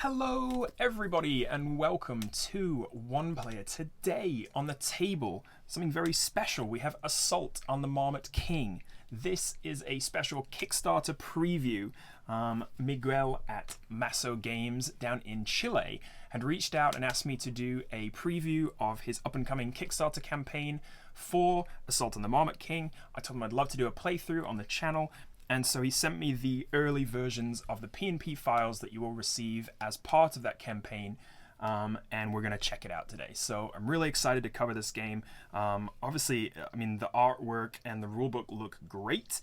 Hello everybody and welcome to One Player. Today on the table, something very special. We have Assault on the Marmot King. This is a special Kickstarter preview. Miguel at Maso Games down in Chile had reached out and asked me to do a preview of his up-and-coming Kickstarter campaign for Assault on the Marmot King. I told him I'd love to do a playthrough on the channel. And so he sent me the early versions of the PNP files that you will receive as part of that campaign, and we're going to check it out today. So I'm really excited to cover this game. Obviously, I mean, the artwork and the rulebook look great.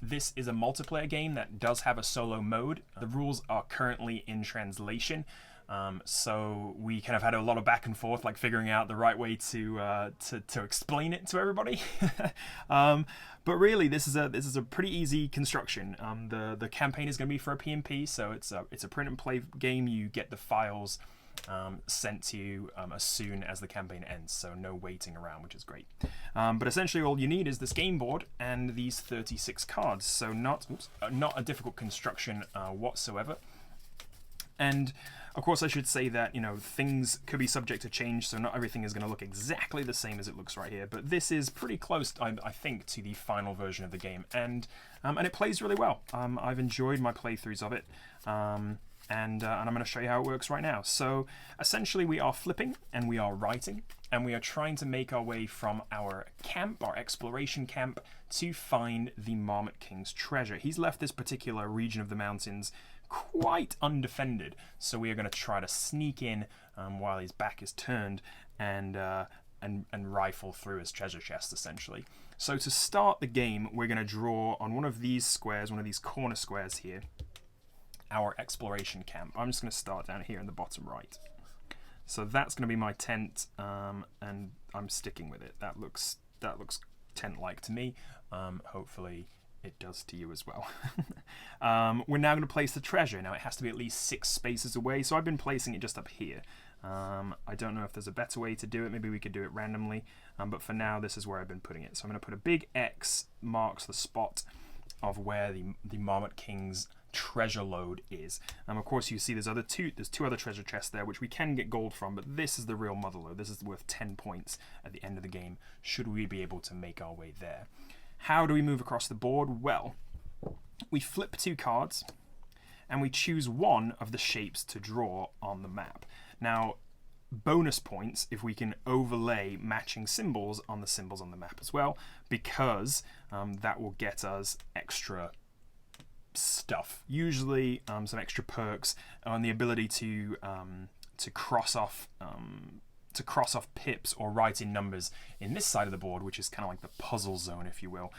This is a multiplayer game that does have a solo mode. The rules are currently in translation. So we kind of had a lot of back and forth, like figuring out the right way to explain it to everybody. But really, this is a pretty easy construction. The campaign is going to be for a PNP, so it's a print and play game. You get the files sent to you as soon as the campaign ends, so no waiting around, which is great. But essentially, all you need is this game board and these 36 cards. So not a difficult construction whatsoever. And of course, I should say that, you know, things could be subject to change, so not everything is going to look exactly the same as it looks right here. But this is pretty close, I think, to the final version of the game, and it plays really well. I've enjoyed my playthroughs of it, and I'm going to show you how it works right now. So essentially, we are flipping and we are writing, and we are trying to make our way from our camp, our exploration camp, to find the Marmot King's treasure. He's left this particular region of the mountains quite undefended, so we are going to try to sneak in while his back is turned and rifle through his treasure chest, essentially. So to start the game, we're going to draw on one of these squares, one of these corner squares here, our exploration camp. I'm just going to start down here in the bottom right. So that's going to be my tent, and I'm sticking with it. That looks tent-like to me. Hopefully it does to you as well. We're now going to place the treasure. Now it has to be at least 6 spaces away, so I've been placing it just up here. I don't know if there's a better way to do it. Maybe we could do it randomly, but for now this is where I've been putting it. So I'm going to put a big X marks the spot of where the Marmot King's treasure load is. Of course, you see there's two other treasure chests there, which we can get gold from, but this is the real mother lode. This is worth 10 points at the end of the game, should we be able to make our way there. How do we move across the board? Well, we flip 2 cards and we choose one of the shapes to draw on the map. Now, bonus points if we can overlay matching symbols on the map as well, because that will get us extra stuff. Usually some extra perks on the ability to cross off pips or write in numbers in this side of the board, which is kind of like the puzzle zone, if you will,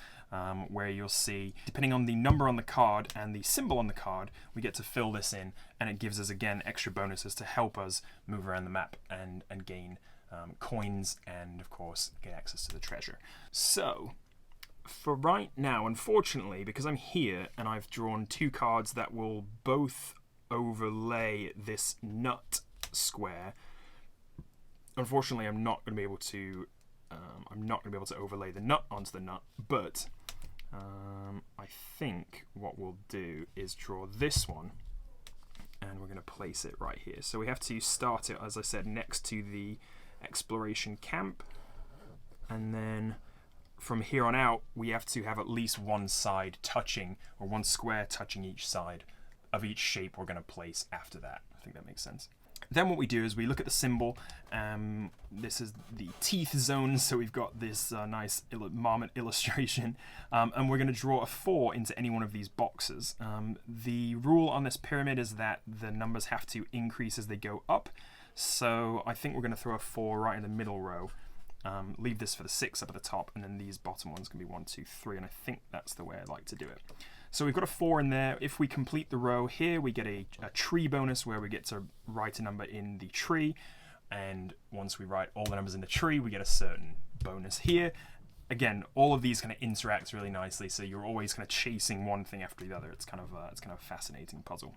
where you'll see, depending on the number on the card and the symbol on the card, we get to fill this in, and it gives us, again, extra bonuses to help us move around the map and gain coins and, of course, get access to the treasure. So, for right now, unfortunately, because I'm here and I've drawn 2 cards that will both overlay this nut square, unfortunately, I'm not going to be able to. Overlay the nut onto the nut, but I think what we'll do is draw this one, and we're going to place it right here. So we have to start it, as I said, next to the exploration camp, and then from here on out, we have to have at least one side touching, or one square touching each side of each shape we're going to place after that. I think that makes sense. Then what we do is we look at the symbol. This is the teeth zone, so we've got this nice marmot illustration, and we're going to draw a 4 into any one of these boxes. The rule on this pyramid is that the numbers have to increase as they go up, so I think we're going to throw a 4 right in the middle row. Leave this for the 6 up at the top, and then these bottom ones can be 1, 2, 3, and I think that's the way I like to do it. So we've got a 4 in there. If we complete the row here, we get a tree bonus where we get to write a number in the tree. And once we write all the numbers in the tree, we get a certain bonus here. Again, all of these kind of interact really nicely, so you're always kind of chasing one thing after the other. It's kind of a fascinating puzzle.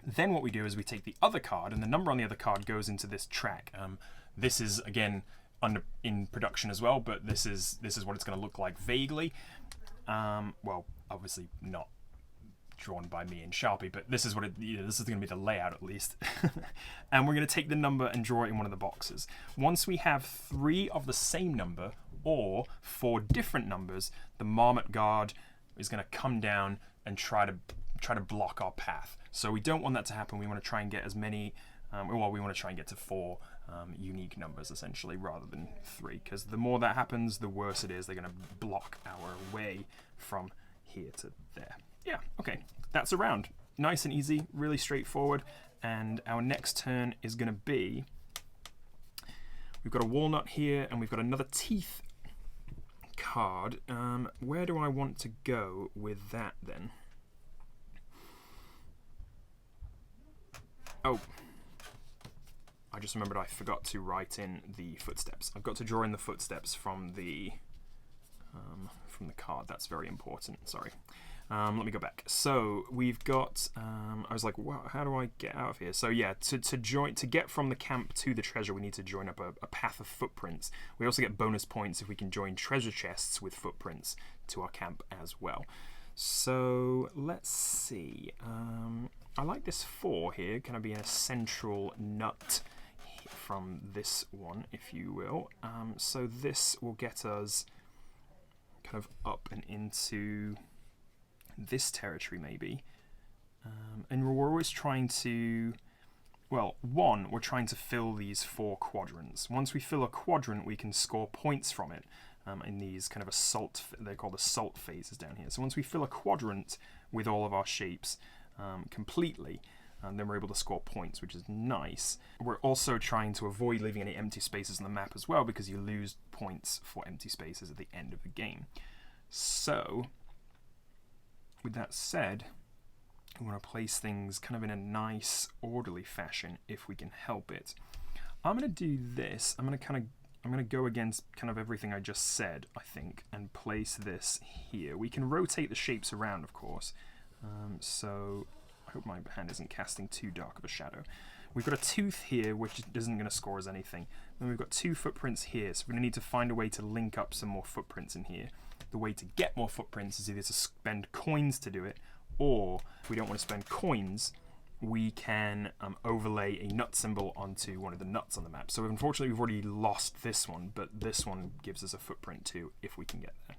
Then what we do is we take the other card, and the number on the other card goes into this track. This is, again, in production as well, but this is what it's going to look like vaguely. Well, obviously not drawn by me in Sharpie, but this is what this is going to be the layout at least. And we're going to take the number and draw it in one of the boxes. Once we have 3 of the same number or 4 different numbers, the Marmot Guard is going to come down and try to block our path. So we don't want that to happen. We want to try and get as many, we want to try and get to 4 unique numbers essentially rather than 3, because the more that happens, the worse it is. They're going to block our way from here to there. Yeah, okay, that's a round. Nice and easy, really straightforward. And our next turn is going to be, we've got a walnut here and we've got another teeth card. Where do I want to go with that then? Oh, I just remembered I forgot to write in the footsteps. I've got to draw in the footsteps from the card. That's very important. Sorry. Let me go back. So we've got. I was like, wow, how do I get out of here? So yeah, to get from the camp to the treasure, we need to join up a path of footprints. We also get bonus points if we can join treasure chests with footprints to our camp as well. So let's see. I like this 4 here. Kind of being a central nut from this one, if you will. So this will get us kind of up and into this territory maybe. And we're always trying to, well, we're trying to fill these 4 quadrants. Once we fill a quadrant, we can score points from it in these kind of assault, they're called assault phases down here. So once we fill a quadrant with all of our shapes completely, then we're able to score points, which is nice. We're also trying to avoid leaving any empty spaces on the map as well, because you lose points for empty spaces at the end of the game. So, with that said, we want to place things kind of in a nice, orderly fashion if we can help it. I'm going to do this. I'm going to go against kind of everything I just said, I think, and place this here. We can rotate the shapes around, of course. So I hope my hand isn't casting too dark of a shadow. We've got a tooth here, which isn't going to score us anything. Then we've got 2 footprints here, so we're going to need to find a way to link up some more footprints in here. The way to get more footprints is either to spend coins to do it, or if we don't want to spend coins, we can overlay a nut symbol onto one of the nuts on the map. So unfortunately we've already lost this one, but this one gives us a footprint too, if we can get there.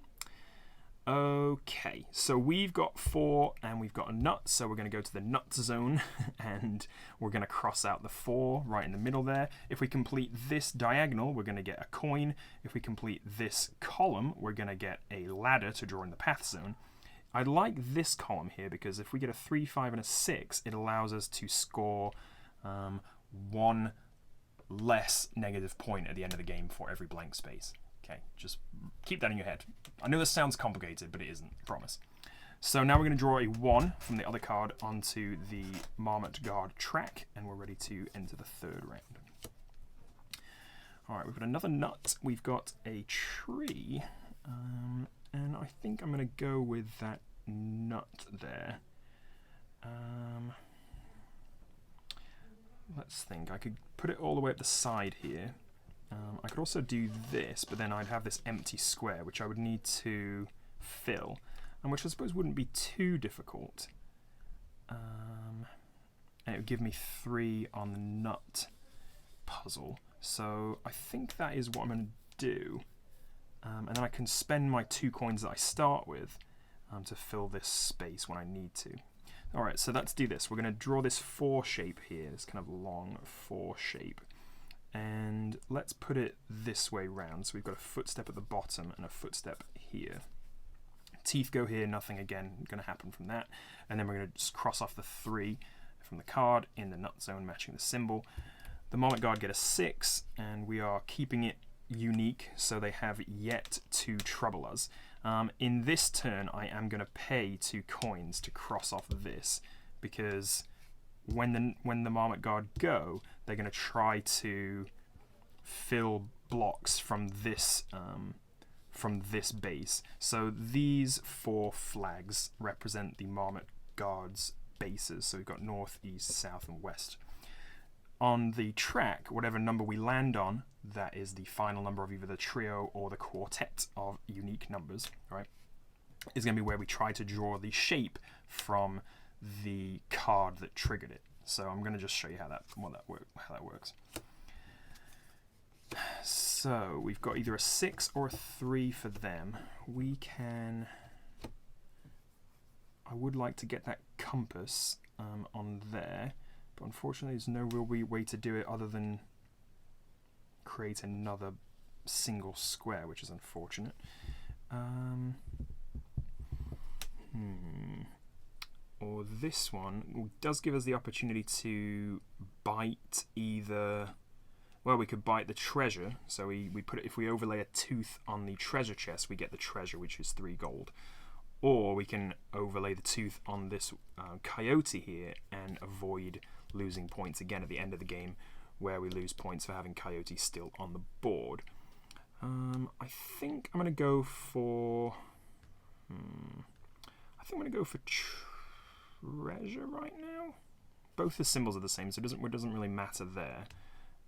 Okay, so we've got 4 and we've got a nut, so we're going to go to the nut zone and we're going to cross out the 4 right in the middle there. If we complete this diagonal, we're going to get a coin. If we complete this column, we're going to get a ladder to draw in the path zone. I like this column here because if we get a 3, 5, and a 6, it allows us to score 1 less negative point at the end of the game for every blank space. Okay, just keep that in your head. I know this sounds complicated, but it isn't, I promise. So now we're going to draw a 1 from the other card onto the Marmot Guard track, and we're ready to enter the 3rd round. Alright, we've got another nut. We've got a tree, and I think I'm going to go with that nut there. Let's think. I could put it all the way up the side here. I could also do this, but then I'd have this empty square, which I would need to fill, and which I suppose wouldn't be too difficult. And it would give me 3 on the nut puzzle. So I think that is what I'm going to do. And then I can spend my 2 coins that I start with to fill this space when I need to. Alright, so let's do this. We're going to draw this 4 shape here, this kind of long 4 shape. And let's put it this way round. So we've got a footstep at the bottom and a footstep here. Teeth go here, nothing again going to happen from that. And then we're going to just cross off the 3 from the card in the nut zone, matching the symbol. The Marmot Guard get a 6, and we are keeping it unique, so they have yet to trouble us. In this turn, I am going to pay 2 coins to cross off this, because when the Marmot Guard go, they're going to try to fill blocks from this base. So these 4 flags represent the Marmot Guard's bases. So we've got north, east, south, and west. On the track, whatever number we land on, that is the final number of either the trio or the quartet of unique numbers, right? is going to be where we try to draw the shape from the card that triggered it. So I'm going to just show you how that works. So we've got either a 6 or a 3 for them. I would like to get that compass on there, but unfortunately there's no real way to do it other than create another single square, which is unfortunate. Or this one does give us the opportunity to bite either. Well, we could bite the treasure. So we put it, if we overlay a tooth on the treasure chest, we get the treasure, which is 3 gold. Or we can overlay the tooth on this coyote here and avoid losing points again at the end of the game, where we lose points for having coyote still on the board. I think I'm going to go for. I think I'm going to go for treasure right now. Both the symbols are the same, so it doesn't really matter there.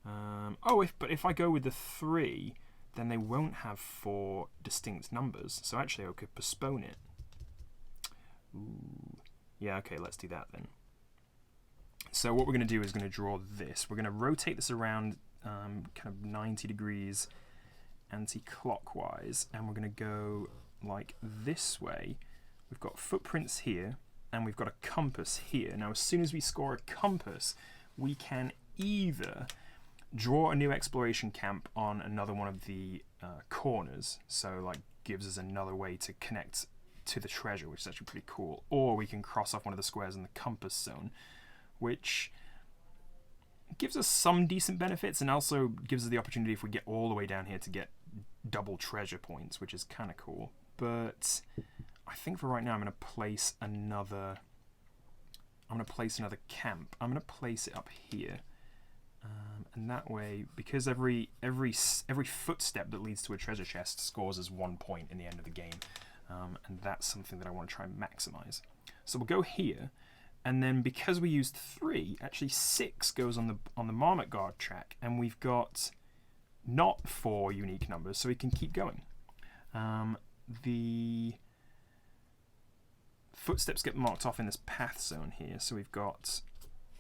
But if I go with the 3, then they won't have 4 distinct numbers. So actually, I could postpone it. Ooh. Yeah, okay, let's do that then. So what we're going to do is going to draw this. We're going to rotate this around kind of 90 degrees anti-clockwise, and we're going to go like this way. We've got footprints here, and we've got a compass here. Now, as soon as we score a compass, we can either draw a new exploration camp on another one of the corners, so like gives us another way to connect to the treasure, which is actually pretty cool. Or we can cross off one of the squares in the compass zone, which gives us some decent benefits, and also gives us the opportunity, if we get all the way down here, to get double treasure points, which is kind of cool. But I think for right now I'm going to place another camp. I'm going to place it up here, and that way, because every footstep that leads to a treasure chest scores as 1 point in the end of the game, and that's something that I want to try and maximize. So we'll go here, and then because we used 3, actually 6 goes on the Marmot Guard track, and we've got not 4 unique numbers, so we can keep going. The footsteps get marked off in this path zone here, so we've got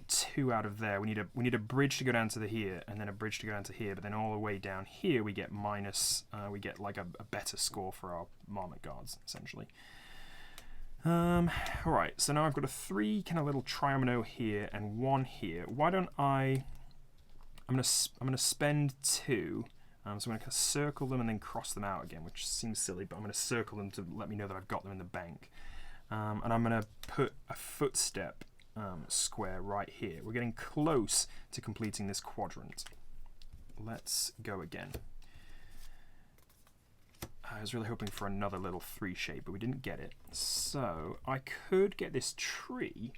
2 out of there. We need a bridge to go down to here, and then a bridge to go down to here, but then all the way down here we get minus, we get like a better score for our Marmot Guards, essentially. Alright, so now I've got a 3 kind of little triomino here and 1 here. Why don't I'm gonna spend 2. So I'm going to circle them and then cross them out again, which seems silly, but I'm going to circle them to let me know that I've got them in the bank. And I'm going to put a footstep square right here. We're getting close to completing this quadrant. Let's go again. I was really hoping for another little 3 shape, but we didn't get it. So I could get this tree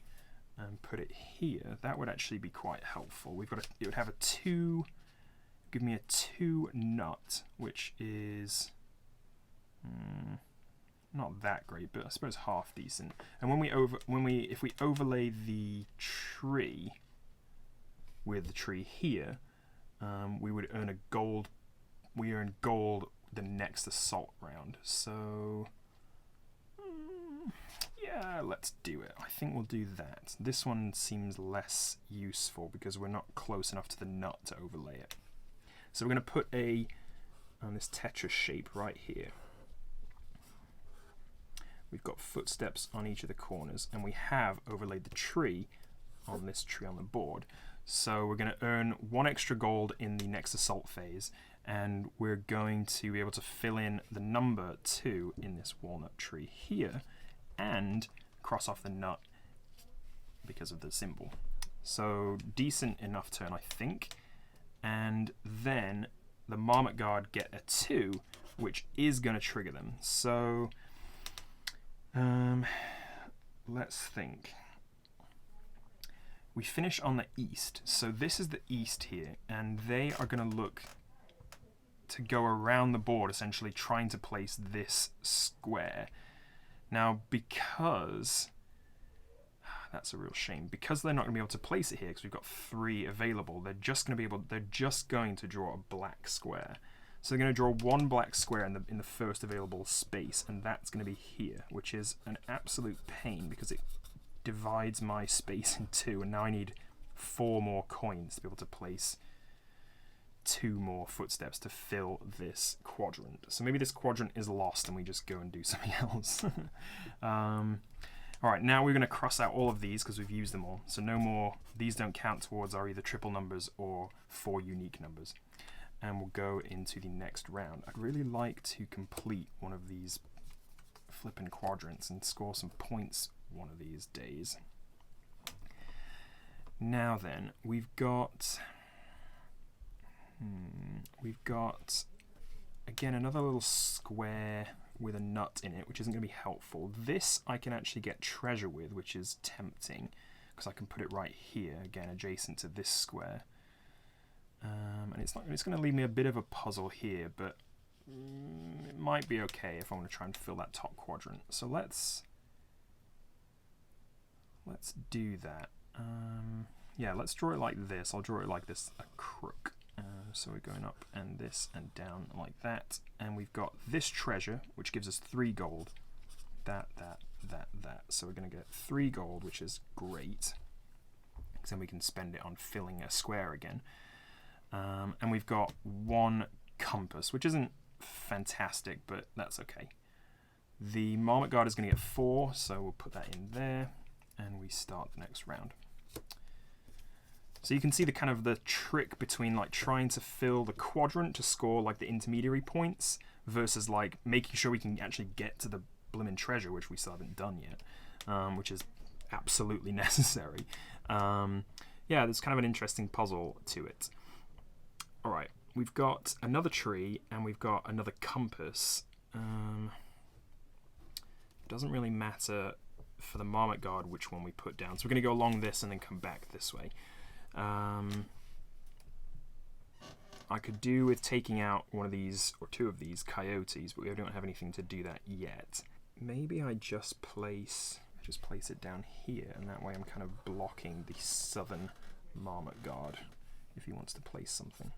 and put it here. That would actually be quite helpful. It would have a 2. Give me a 2 nut, which is not that great, but I suppose half decent. And if we overlay the tree with the tree here, we would earn a gold. We earn gold the next assault round. So yeah, let's do it. I think we'll do that. This one seems less useful because we're not close enough to the nut to overlay it. So we're going to put this tetra shape right here. We've got footsteps on each of the corners, and we have overlaid the tree on this tree on the board. So we're going to earn 1 extra gold in the next assault phase, and we're going to be able to fill in the number 2 in this walnut tree here, and cross off the nut because of the symbol. So decent enough turn, I think. And then the Marmot Guard get a 2, which is going to trigger them. So let's think. We finish on the east. So this is the east here, and they are going to look to go around the board, essentially trying to place this square. Now, because that's a real shame. Because they're not going to be able to place it here, because we've got 3 available, they're just going to draw a black square. So they're going to draw one black square in the first available space, and that's going to be here, which is an absolute pain because it divides my space in two, and now I need 4 more coins to be able to place 2 more footsteps to fill this quadrant. So maybe this quadrant is lost and we just go and do something else. Alright, now we're going to cross out all of these because we've used them all. So no more, these don't count towards our either triple numbers or 4 unique numbers. And we'll go into the next round. I'd really like to complete one of these flipping quadrants and score some points one of these days. Now then, we've got again another little square with a nut in it, which isn't going to be helpful. This I can actually get treasure with, which is tempting because I can put it right here, again adjacent to this square. And it's going to leave me a bit of a puzzle here, but it might be okay if I want to try and fill that top quadrant. So let's do that. Yeah, let's draw it like this. I'll draw it like this, a crook. So we're going up and this and down like that. And we've got this treasure, which gives us 3 gold. That. So we're going to get 3 gold, which is great. Because then we can spend it on filling a square again. And we've got 1 compass, which isn't fantastic, but that's okay. The Marmot Guard is going to get 4, so we'll put that in there. And we start the next round. So you can see the kind of the trick between like trying to fill the quadrant to score like the intermediary points versus like making sure we can actually get to the blimmin' treasure, which we still haven't done yet, which is absolutely necessary. Yeah, there's kind of an interesting puzzle to it. All right, we've got another tree and we've got another compass. Doesn't really matter for the Marmot Guard which one we put down. So we're going to go along this and then come back this way. I could do with taking out one of these or 2 of these coyotes, but we don't have anything to do that yet. Maybe I just place it down here, and that way I'm kind of blocking the southern Marmot Guard if he wants to place something.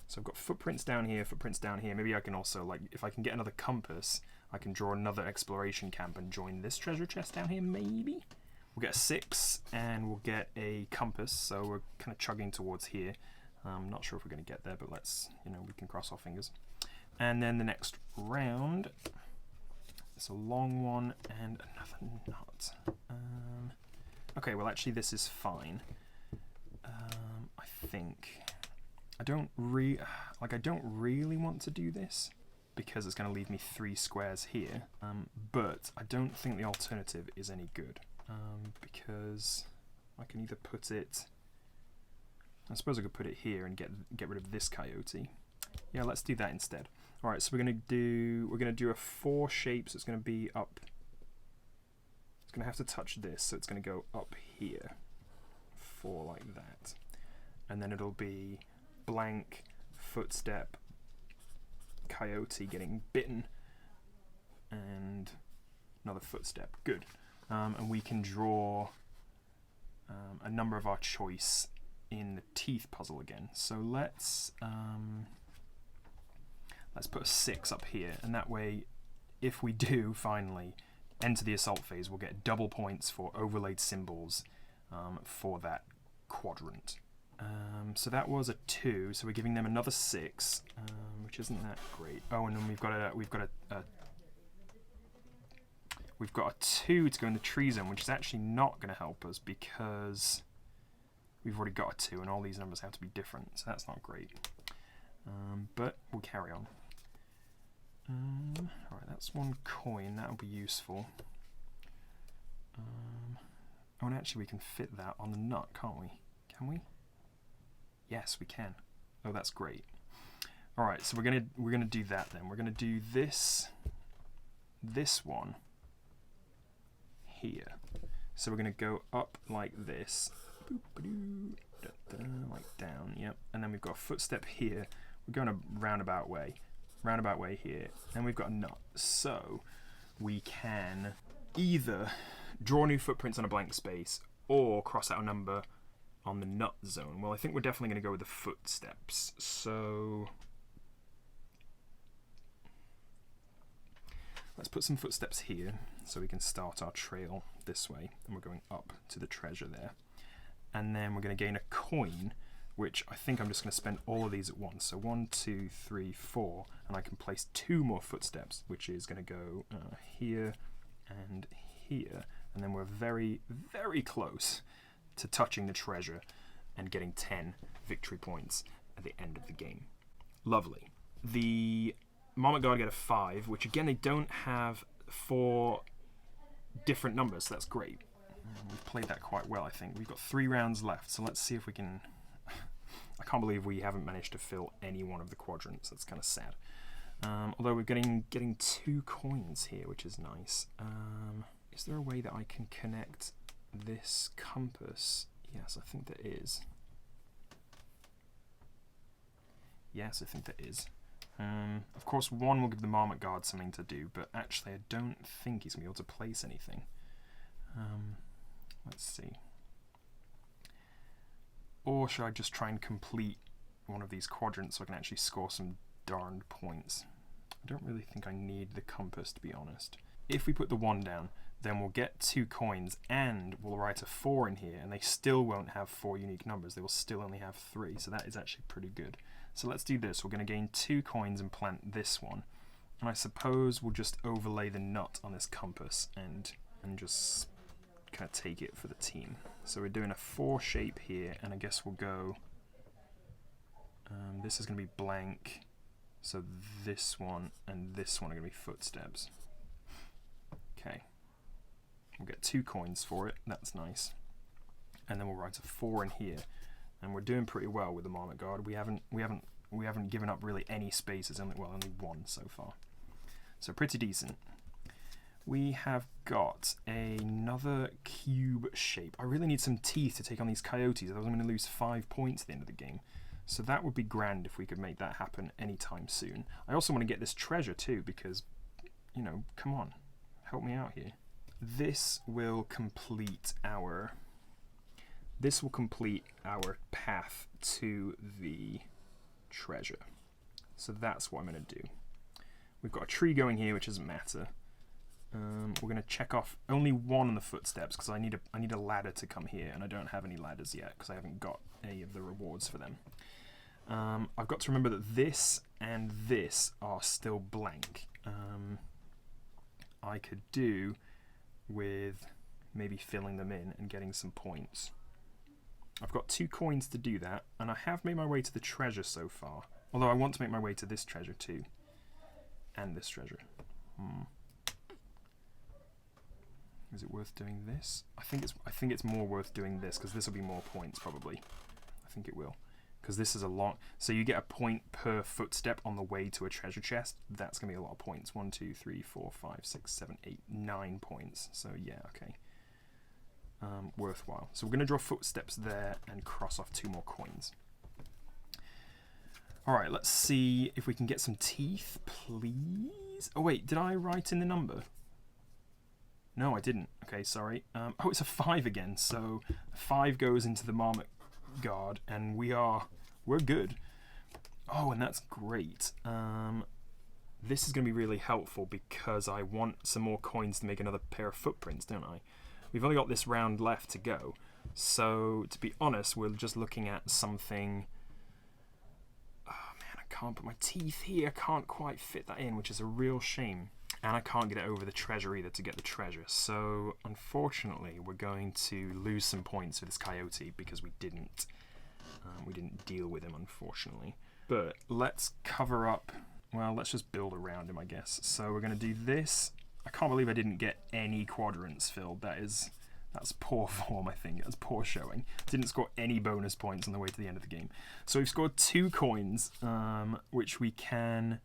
So I've got footprints down here, footprints down here. Maybe I can also, like, if I can get another compass, I can draw another exploration camp and join this treasure chest down here, maybe? We'll get a 6 and we'll get a compass, so we're kind of chugging towards here. I'm not sure if we're going to get there, but let's, we can cross our fingers. And then the next round, it's a long one and another nut. Okay, well actually this is fine. I think I don't really want to do this because it's going to leave me 3 squares here. But I don't think the alternative is any good. Because I can either put it, I suppose I could put it here and get rid of this coyote. Yeah, let's do that instead. All right, so we're gonna do a 4 shape. So it's gonna be up. It's gonna have to touch this, so it's gonna go up here, 4 like that, and then it'll be blank, footstep, coyote getting bitten, and another footstep. Good. And we can draw a number of our choice in the teeth puzzle again. So let's put a 6 up here, and that way, if we do finally enter the assault phase, we'll get double points for overlaid symbols for that quadrant. So that was a 2, so we're giving them another 6, which isn't that great. Oh, and then we've got a 2 to go in the tree zone, which is actually not going to help us because we've already got a 2 and all these numbers have to be different, so that's not great. But we'll carry on. Alright, that's 1 coin, that'll be useful. Oh, and actually we can fit that on the nut, can't we? Can we? Yes, we can. Oh, that's great. Alright, so we're gonna do that then. We're gonna do this one here. So we're going to go up like this, like down, yep. And then we've got a footstep here. We're going a roundabout way here. And we've got a nut. So we can either draw new footprints on a blank space or cross out a number on the nut zone. Well, I think we're definitely going to go with the footsteps. So Let's put some footsteps here so we can start our trail this way, and we're going up to the treasure there. And then we're going to gain a coin, which I think I'm just going to spend all of these at once. So 1, 2, 3, 4, and I can place 2 more footsteps, which is going to go here and here. And then we're very, very close to touching the treasure and getting 10 victory points at the end of the game. Lovely. The Marmot Guard get a 5, which again, they don't have 4 different numbers, so that's great. We've played that quite well, I think. We've got 3 rounds left, so let's see if we can... I can't believe we haven't managed to fill any one of the quadrants. That's kind of sad. Although we're getting 2 coins here, which is nice. Is there a way that I can connect this compass? Yes, I think there is. Yes, I think there is. Of course, 1 will give the Marmot Guard something to do, but actually I don't think he's going to be able to place anything. Let's see. Or should I just try and complete one of these quadrants so I can actually score some darned points? I don't really think I need the compass, to be honest. If we put the 1 down, then we'll get 2 coins and we'll write a 4 in here, and they still won't have 4 unique numbers. They will still only have 3, so that is actually pretty good. So let's do this. We're going to gain 2 coins and plant this one. And I suppose we'll just overlay the nut on this compass and just kind of take it for the team. So we're doing a 4 shape here, and I guess we'll go... this is going to be blank. So this one and this one are going to be footsteps. Okay. We'll get 2 coins for it. That's nice. And then we'll write a 4 in here. And we're doing pretty well with the Marmot Guard. We haven't given up really any spaces. Only 1 so far. So pretty decent. We have got another cube shape. I really need some teeth to take on these coyotes, otherwise I'm going to lose 5 points at the end of the game. So that would be grand if we could make that happen anytime soon. I also want to get this treasure too, because, you know, come on, help me out here. This will complete our path to the treasure. So that's what I'm going to do. We've got a tree going here, which doesn't matter. We're going to check off only 1 on the footsteps because I need a ladder to come here, and I don't have any ladders yet because I haven't got any of the rewards for them. I've got to remember that this and this are still blank. I could do with maybe filling them in and getting some points. I've got 2 coins to do that, and I have made my way to the treasure so far. Although I want to make my way to this treasure too, and this treasure. Is it worth doing this? I think it's more worth doing this because this will be more points probably. I think it will, because this is a long. So you get a point per footstep on the way to a treasure chest. That's gonna be a lot of points. 1, 2, 3, 4, 5, 6, 7, 8, 9 points. So yeah, okay. Worthwhile. So we're gonna draw footsteps there and cross off 2 more coins. All right, let's see if we can get some teeth, please. Oh wait, did I write in the number? No, I didn't. Okay, sorry. Oh, it's a 5 again. So 5 goes into the Marmot Guard, and we're good. Oh, and that's great. This is going to be really helpful because I want some more coins to make another pair of footprints, don't I? We've only got this round left to go. So, to be honest, we're just looking at something... Oh, man, I can't put my teeth here. I can't quite fit that in, which is a real shame. And I can't get it over the treasure either to get the treasure. So, unfortunately, we're going to lose some points for this coyote because we didn't deal with him, unfortunately. But let's cover up... Well, let's just build around him, I guess. So we're going to do this. I can't believe I didn't get any quadrants filled. That's poor form, I think. That's poor showing. Didn't score any bonus points on the way to the end of the game. So we've scored 2 coins, which we can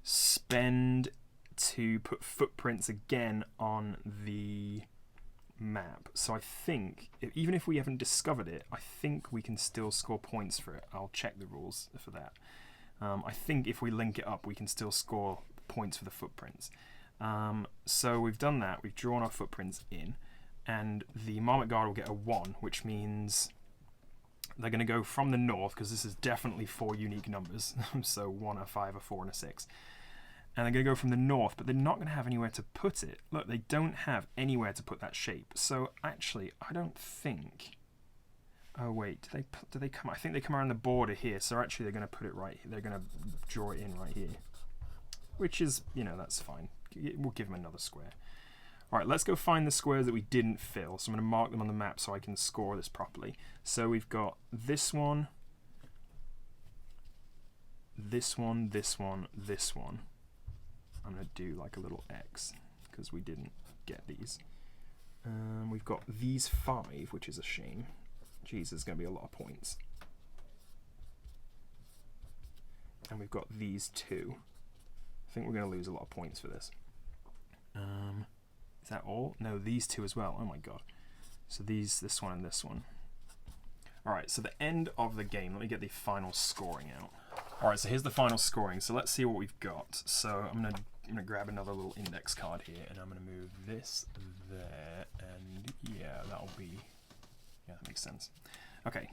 spend to put footprints again on the map. So I think, even if we haven't discovered it, I think we can still score points for it. I'll check the rules for that. I think if we link it up, we can still score points for the footprints. So we've done that. We've drawn our footprints in, and the Marmot Guard will get a 1, which means they're going to go from the north, because this is definitely 4 unique numbers. So 1, a 5, a 4, and a 6. and they're going to go from the north, but they're not going to have anywhere to put it. Look, they don't have anywhere to put that shape. So actually, I don't think... Oh wait, do they come? I think they come around the border here. So actually, they're going to put it right here. They're going to draw it in right here, which is, you know, that's fine. We'll give them another square. All right, let's go find the squares that we didn't fill. So I'm going to mark them on the map so I can score this properly. So we've got this one, this one, this one, this one. I'm going to do like a little X because we didn't get these. We've got these 5, which is a shame. Jeez, there's going to be a lot of points. And we've got these 2. I think we're going to lose a lot of points for this. Is that all? No, these 2 as well. Oh my god. So this one and this one. Alright, so the end of the game. Let me get the final scoring out. Alright, so here's the final scoring. So let's see what we've got. So I'm gonna grab another little index card here, and I'm gonna move this there, and yeah, that'll be... Yeah, that makes sense. Okay,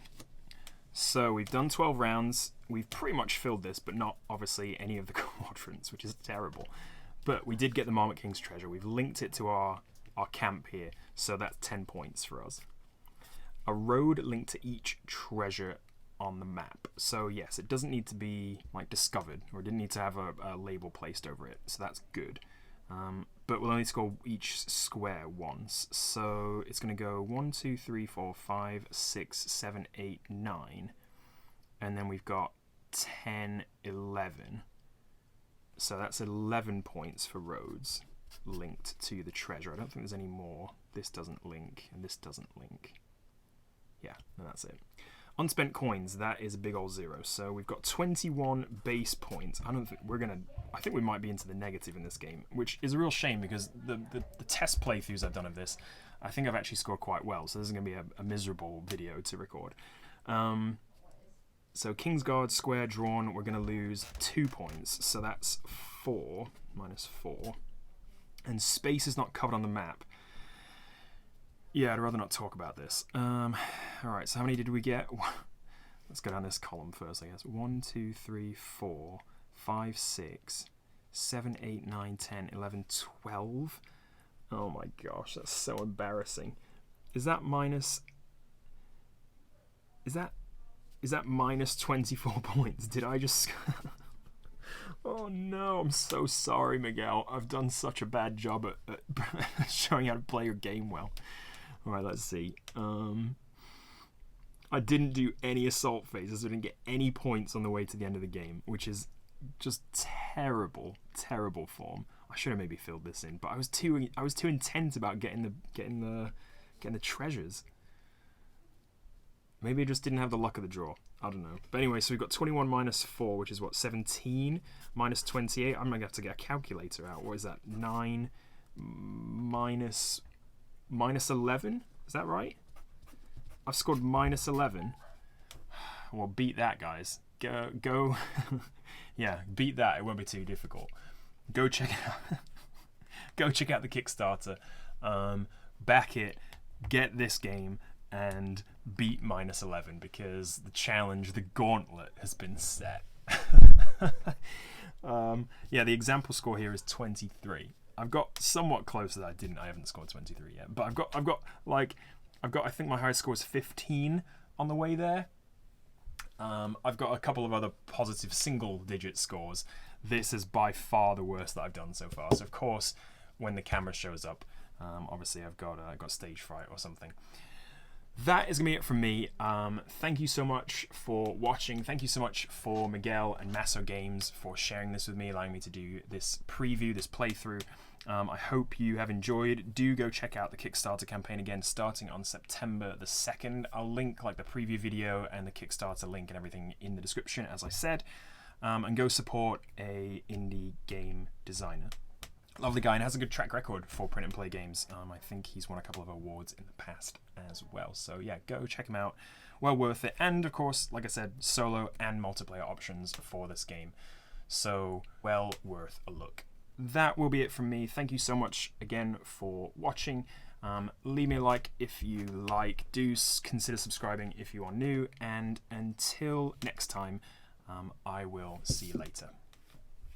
so we've done 12 rounds. We've pretty much filled this, but not obviously any of the quadrants, which is terrible. But we did get the Marmot King's treasure. We've linked it to our camp here, so that's 10 points for us. A road linked to each treasure on the map. So yes, it doesn't need to be like discovered, or it didn't need to have a label placed over it, so that's good. But we'll only score each square once. So it's going to go 1, 2, 3, 4, 5, 6, 7, 8, 9. And then we've got 10, 11. So that's 11 points for roads linked to the treasure. I don't think there's any more. This doesn't link, and this doesn't link. Yeah, and that's it. Unspent coins, that is a big old 0. So we've got 21 base points. I think we might be into the negative in this game, which is a real shame because the test playthroughs I've done of this, I think I've actually scored quite well. So this is going to be a miserable video to record. So King's Guard square drawn, we're going to lose 2 points. So that's 4 minus 4. And space is not covered on the map. Yeah, I'd rather not talk about this. Alright, so how many did we get? Let's go down this column first, I guess. 1, 2, 3, 4, 5, 6, 7, 8, 9, 10, 11, 12. Oh my gosh, that's so embarrassing. Is that minus... Is that minus 24 points? Did I just... Oh no, I'm so sorry, Miguel. I've done such a bad job at showing how to play your game well. Alright, let's see. I didn't do any assault phases. I didn't get any points on the way to the end of the game, which is just terrible, terrible form. I should have maybe filled this in, but I was too intent about getting the treasures. Maybe I just didn't have the luck of the draw. I don't know. But anyway, so we've got 21 minus 4, which is what, 17 minus 28. I'm going to have to get a calculator out. What is that? 9 minus 11? Is that right? I've scored minus 11. Well, beat that, guys. Go. Yeah, beat that. It won't be too difficult. Go check it out. Go check out the Kickstarter. Back it. Get this game. And beat minus 11 because the challenge, the gauntlet, has been set. Yeah, the example score here is 23. I've got somewhat close that I haven't scored 23 yet, but I've got I think my highest score is 15 on the way there. I've got a couple of other positive single-digit scores. This is by far the worst that I've done so far. So of course, when the camera shows up, obviously I've got stage fright or something. That is going to be it from me. Thank you so much for watching. Thank you so much for Miguel and Maso Games for sharing this with me, allowing me to do this preview, this playthrough. I hope you have enjoyed. Do go check out the Kickstarter campaign again, starting on September the 2nd. I'll link like the preview video and the Kickstarter link and everything in the description, as I said. And go support a indie game designer. Lovely guy and has a good track record for print and play games. I think he's won a couple of awards in the past as well. So yeah, go check him out. Well worth it. And of course, like I said, solo and multiplayer options for this game. So well worth a look. That will be it from me. Thank you so much again for watching. Leave me a like if you like. Do consider subscribing if you are new. And until next time, I will see you later.